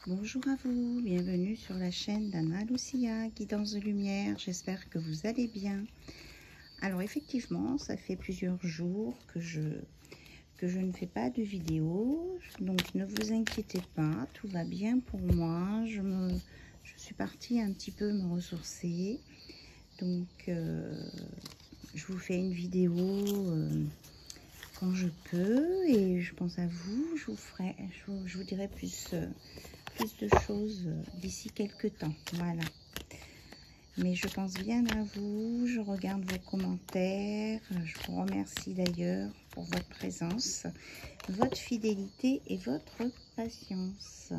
Bonjour à vous, bienvenue sur la chaîne d'Anna Lucia, Guidance de Lumière. J'espère que vous allez bien. Alors effectivement, ça fait plusieurs jours que je ne fais pas de vidéo, donc ne vous inquiétez pas, tout va bien pour moi. Je suis partie un petit peu me ressourcer, donc je vous fais une vidéo quand je peux et je pense à vous. Je vous dirai plus de choses d'ici quelques temps, voilà. Mais je pense bien à vous, je regarde vos commentaires, je vous remercie d'ailleurs pour votre présence, votre fidélité et votre patience.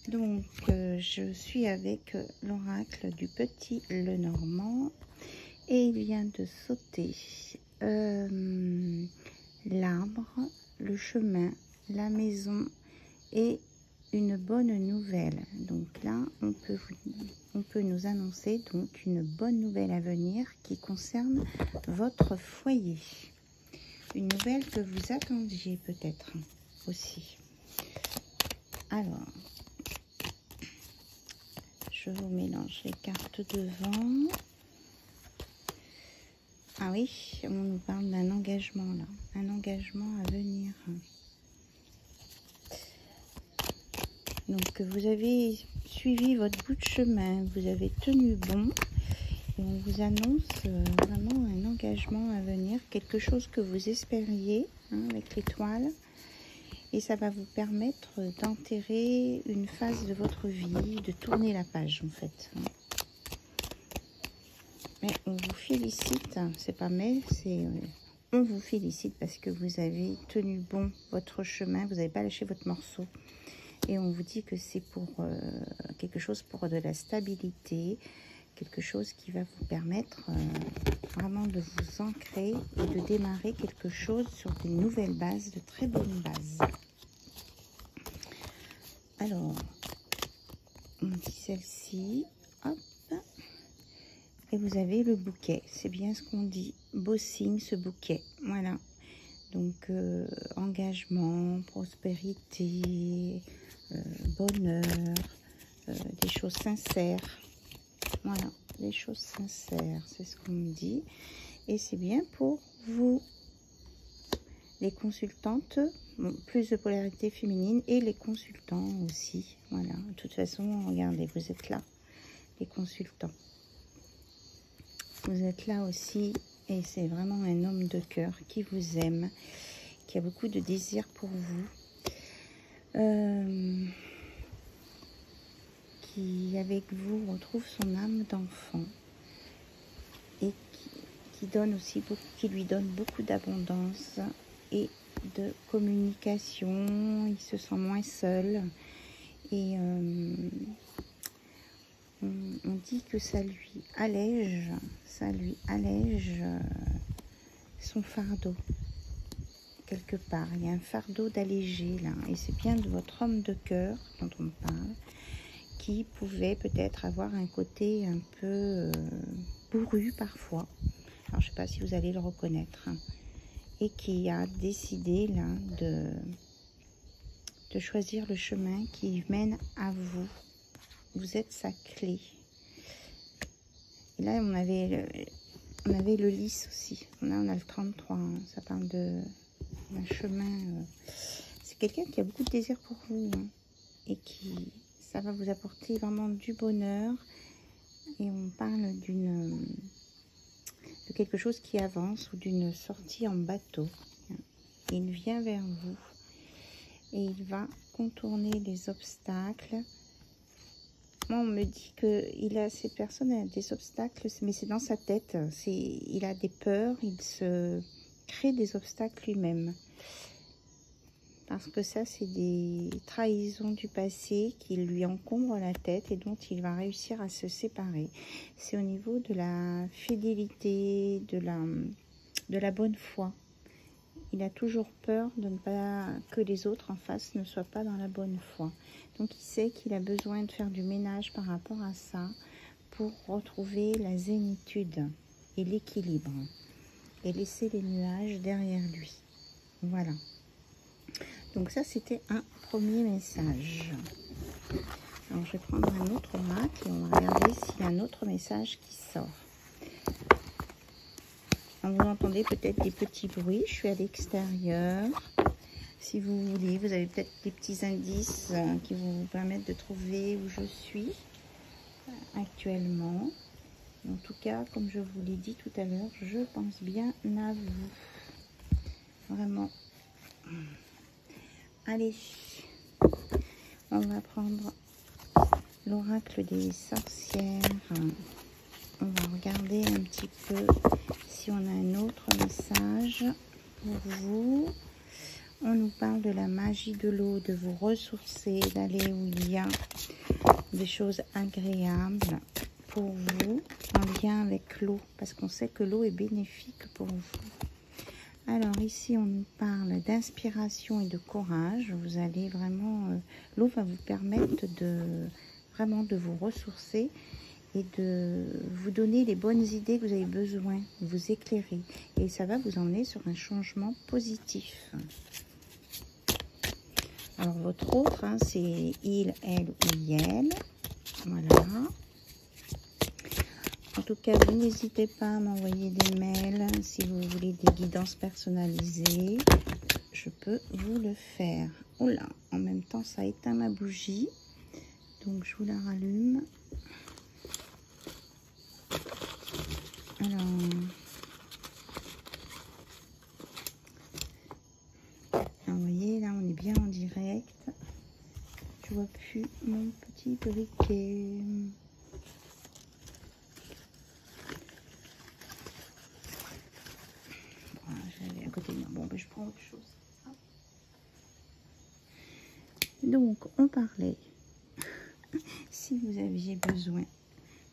Donc je suis avec l'oracle du petit Lenormand et il vient de sauter l'arbre, le chemin, la maison et une bonne nouvelle. Donc là, on peut nous annoncer donc une bonne nouvelle à venir qui concerne votre foyer. Une nouvelle que vous attendiez peut-être aussi. Alors, je vous mélange les cartes devant. Ah oui, on nous parle d'un engagement là, un engagement à venir. Donc vous avez suivi votre bout de chemin, vous avez tenu bon et on vous annonce vraiment un engagement à venir, quelque chose que vous espériez avec l'étoile, et ça va vous permettre d'enterrer une phase de votre vie, de tourner la page en fait. Mais on vous félicite, c'est pas mais, c'est on vous félicite parce que vous avez tenu bon votre chemin, vous n'avez pas lâché votre morceau. Et on vous dit que c'est pour quelque chose pour de la stabilité, quelque chose qui va vous permettre vraiment de vous ancrer et de démarrer quelque chose sur de nouvelles bases, de très bonnes bases. Alors, on dit celle-ci, hop, et vous avez le bouquet, c'est bien ce qu'on dit, beau signe ce bouquet, voilà. Donc, engagement, prospérité, bonheur, des choses sincères. Voilà, des choses sincères, c'est ce qu'on me dit. Et c'est bien pour vous, les consultantes, plus de polarité féminine et les consultants aussi. Voilà, de toute façon, regardez, vous êtes là, les consultants. Vous êtes là aussi et c'est vraiment un homme de cœur qui vous aime, qui a beaucoup de désir pour vous. Qui avec vous retrouve son âme d'enfant et qui donne aussi qui lui donne beaucoup d'abondance et de communication. Il se sent moins seul et on dit que ça lui allège son fardeau quelque part. Il y a un fardeau d'alléger là et c'est bien de votre homme de cœur dont on parle, qui pouvait peut-être avoir un côté un peu bourru parfois. Alors, je ne sais pas si vous allez le reconnaître. Et qui a décidé là de choisir le chemin qui mène à vous. Vous êtes sa clé. Et là, on avait le lys aussi. Là, on a le 33. Ça parle d'un chemin. C'est quelqu'un qui a beaucoup de désir pour vous. Et qui... ça va vous apporter vraiment du bonheur. Et on parle de quelque chose qui avance ou d'une sortie en bateau. Il vient vers vous et il va contourner les obstacles. Moi, on me dit que cette personne a des obstacles, mais c'est dans sa tête. Il a des peurs, il se crée des obstacles lui-même. Parce que ça, c'est des trahisons du passé qui lui encombrent la tête et dont il va réussir à se séparer. C'est au niveau de la fidélité, de la bonne foi. Il a toujours peur de ne pas que les autres en face ne soient pas dans la bonne foi. Donc il sait qu'il a besoin de faire du ménage par rapport à ça pour retrouver la zénitude et l'équilibre et laisser les nuages derrière lui. Voilà. Donc ça, c'était un premier message. autre message qui sort. Vous entendez peut-être des petits bruits. Je suis à l'extérieur. Si vous voulez, vous avez peut-être des petits indices qui vont vous permettre de trouver où je suis actuellement. En tout cas, comme je vous l'ai dit tout à l'heure, je pense bien à vous. Vraiment. Allez, on va prendre l'oracle des sorcières. On va regarder un petit peu si on a un autre message pour vous. On nous parle de la magie de l'eau, de vous ressourcer, d'aller où il y a des choses agréables pour vous en lien avec l'eau, parce qu'on sait que l'eau est bénéfique pour vous. Alors ici, on nous parle d'inspiration et de courage. Vous allez vraiment, l'eau va vous permettre vraiment de vous ressourcer et de vous donner les bonnes idées que vous avez besoin, vous éclairer. Et ça va vous emmener sur un changement positif. Alors votre autre, hein, c'est il, elle ou yel. Voilà. En tout cas, vous n'hésitez pas à m'envoyer des mails si vous voulez des guidances personnalisées. Je peux vous le faire. Oh là, en même temps, ça éteint ma bougie. Donc, je vous la rallume. Alors, vous voyez, là, on est bien en direct. Je vois plus mon petit briquet. Voilà, j'avais à côté de moi. Bon, ben, je prends autre chose. Donc, on parlait, si vous aviez besoin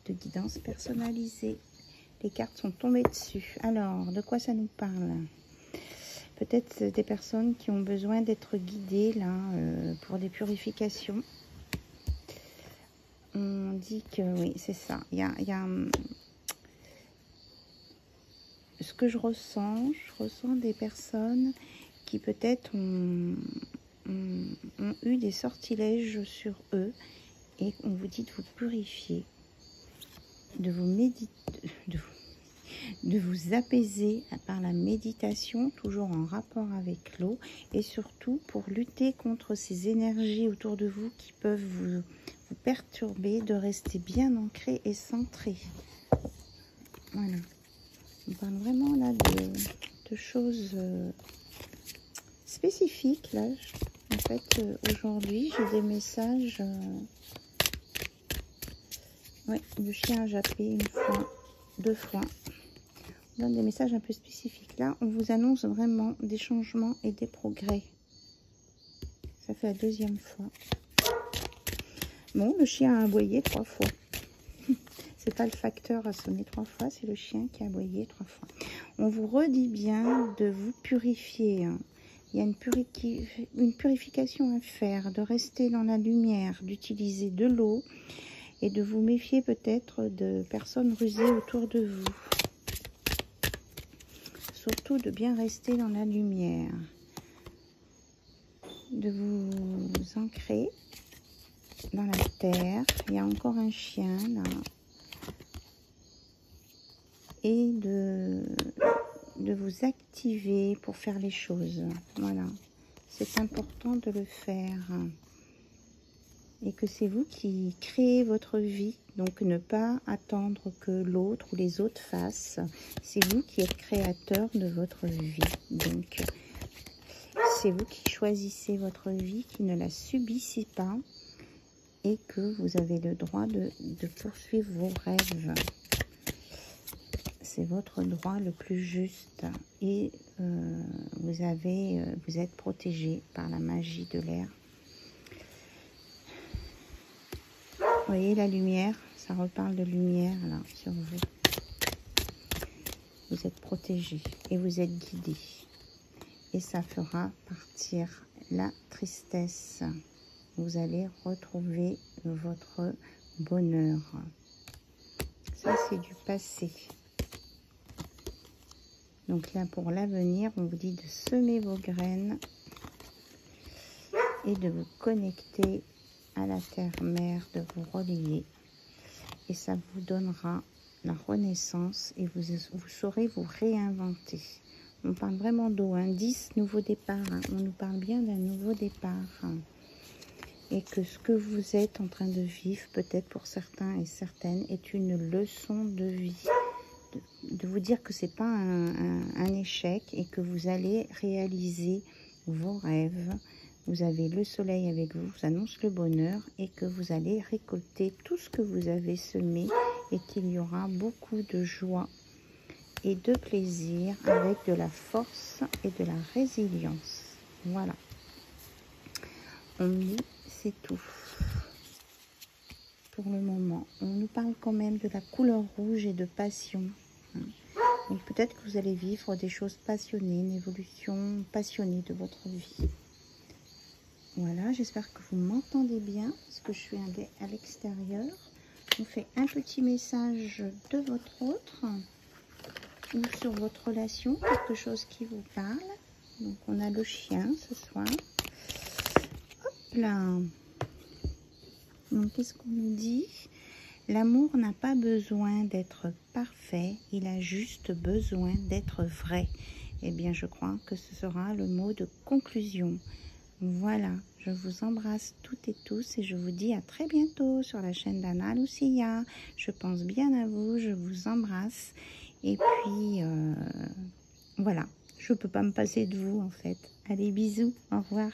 de guidance personnalisée, les cartes sont tombées dessus. Alors, de quoi ça nous parle? Peut-être des personnes qui ont besoin d'être guidées là pour des purifications. On dit que oui, c'est ça. Il y a ce que je ressens des personnes qui peut-être ont eu des sortilèges sur eux et on vous dit de vous purifier, de vous méditer, de vous apaiser par la méditation, toujours en rapport avec l'eau, et surtout pour lutter contre ces énergies autour de vous qui peuvent vous perturber, de rester bien ancré et centré. Voilà. On parle vraiment là de choses spécifiques. Là, en fait, aujourd'hui, j'ai des messages. Oui, le chien a jappé une fois, 2 fois. On donne des messages un peu spécifiques. Là, on vous annonce vraiment des changements et des progrès. Ça fait la 2e fois. Bon, le chien a aboyé 3 fois. C'est pas le facteur à sonner 3 fois, c'est le chien qui a aboyé 3 fois. On vous redit bien de vous purifier. Hein. Il y a une purification à faire, de rester dans la lumière, d'utiliser de l'eau et de vous méfier peut-être de personnes rusées autour de vous. Surtout de bien rester dans la lumière, de vous ancrer dans la terre. Il y a encore un chien là. Et de vous activer pour faire les choses. Voilà. C'est important de le faire. Et que c'est vous qui créez votre vie. Donc ne pas attendre que l'autre ou les autres fassent. C'est vous qui êtes créateur de votre vie. Donc c'est vous qui choisissez votre vie, qui ne la subissez pas. Et que vous avez le droit de poursuivre vos rêves. C'est votre droit le plus juste et vous êtes protégé par la magie de l'air. Vous voyez la lumière, ça reparle de lumière là sur vous. Vous êtes protégé et vous êtes guidé. Et ça fera partir la tristesse. Vous allez retrouver votre bonheur. Ça, c'est du passé. Donc là, pour l'avenir, on vous dit de semer vos graines et de vous connecter à la terre-mère, de vous relier et ça vous donnera la renaissance et vous saurez vous réinventer. On parle vraiment d'eau, hein, 10 nouveaux départs, hein. On nous parle bien d'un nouveau départ, hein. Et que ce que vous êtes en train de vivre, peut-être pour certains et certaines, est une leçon de vie. De vous dire que c'est pas un échec et que vous allez réaliser vos rêves. Vous avez le soleil avec vous, vous annonce le bonheur et que vous allez récolter tout ce que vous avez semé et qu'il y aura beaucoup de joie et de plaisir avec de la force et de la résilience. Voilà. On dit c'est tout. Pour le moment, on nous parle quand même de la couleur rouge et de passion. Donc peut-être que vous allez vivre des choses passionnées, une évolution passionnée de votre vie. Voilà, j'espère que vous m'entendez bien, parce que je suis à l'extérieur. On fait un petit message de votre autre, ou sur votre relation, quelque chose qui vous parle. Donc on a le chien ce soir. Hop là. Donc qu'est-ce qu'on nous dit? L'amour n'a pas besoin d'être parfait, il a juste besoin d'être vrai. Eh bien, je crois que ce sera le mot de conclusion. Voilà, je vous embrasse toutes et tous et je vous dis à très bientôt sur la chaîne d'Anna Lucia. Je pense bien à vous, je vous embrasse. Et puis, voilà, je ne peux pas me passer de vous en fait. Allez, bisous, au revoir.